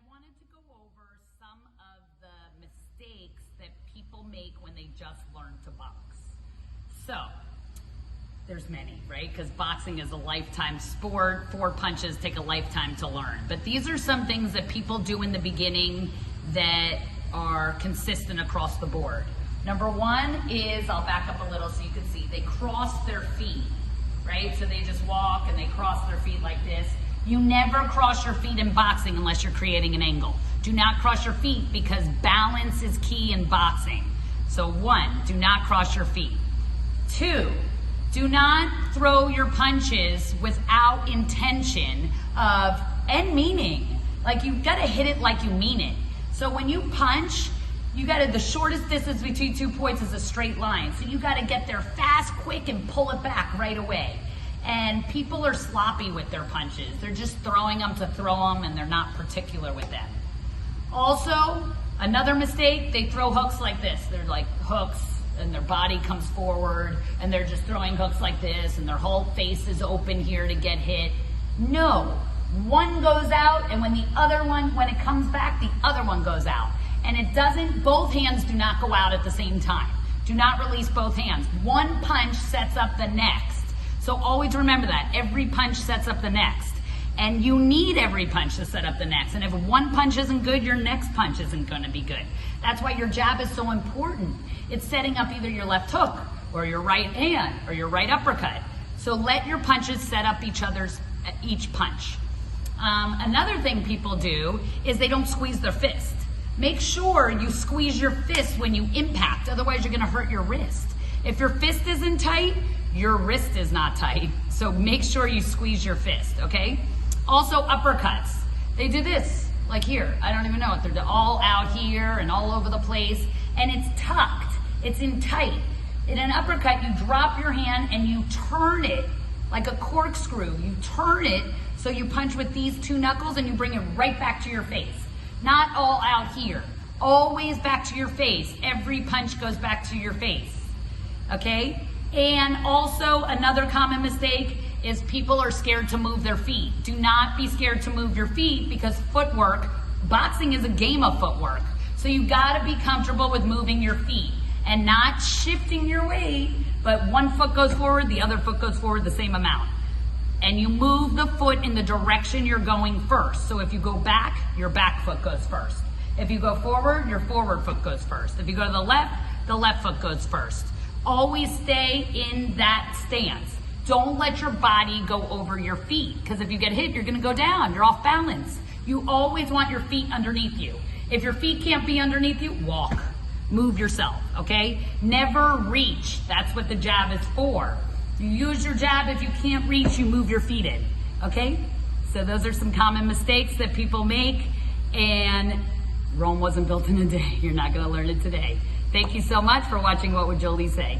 wanted to go over some of the mistakes that people make when they just learn to box. So, there's many, right? Because boxing is a lifetime sport. 4 punches take a lifetime to learn. But these are some things that people do in the beginning that are consistent across the board. Number 1 is, I'll back up a little so you can see, they cross their feet, right? So they just walk and they cross their feet like this. You never cross your feet in boxing unless you're creating an angle. Do not cross your feet because balance is key in boxing. So 1, do not cross your feet. 2, do not throw your punches without intention of, and meaning. Like, you've got to hit it like you mean it. So when you punch, you got to, the shortest distance between 2 points is a straight line. So you got to get there fast, quick, and pull it back right away. And people are sloppy with their punches. They're just throwing them to throw them, and they're not particular with them. Also, another mistake, they throw hooks like this. They're like hooks, and their body comes forward, and they're just throwing hooks like this, and their whole face is open here to get hit. No, one goes out, and when the other one, when it comes back, the other one goes out. And it doesn't, both hands do not go out at the same time. Do not release both hands. One punch sets up the next. So always remember that. Every punch sets up the next. And you need every punch to set up the next. And if one punch isn't good, your next punch isn't going to be good. That's why your jab is so important. It's setting up either your left hook or your right hand or your right uppercut. So let your punches set up each punch. Another thing people do is they don't squeeze their fist. Make sure you squeeze your fist when you impact, otherwise you're going to hurt your wrist. If your fist isn't tight, your wrist is not tight. So make sure you squeeze your fist, okay? Also, uppercuts. They do this, like here. I don't even know what they're all out here and all over the place. And it's tucked. It's in tight. In an uppercut, you drop your hand and you turn it like a corkscrew. You turn it so you punch with these 2 knuckles and you bring it right back to your face. Not all out here. Always back to your face. Every punch goes back to your face. Okay? And also, another common mistake is people are scared to move their feet. Do not be scared to move your feet because footwork, boxing is a game of footwork. So you gotta be comfortable with moving your feet and not shifting your weight, but one foot goes forward, the other foot goes forward the same amount. And you move the foot in the direction you're going first. So if you go back, your back foot goes first. If you go forward, your forward foot goes first. If you go to the left foot goes first. Always stay in that stance. Don't let your body go over your feet, because if you get hit, you're gonna go down, you're off balance. You always want your feet underneath you. If your feet can't be underneath you, walk, move yourself, okay? Never reach, that's what the jab is for. You use your jab, if you can't reach, you move your feet in, okay? So those are some common mistakes that people make, and Rome wasn't built in a day. You're not gonna learn it today. Thank you so much for watching What Would Jolie Say?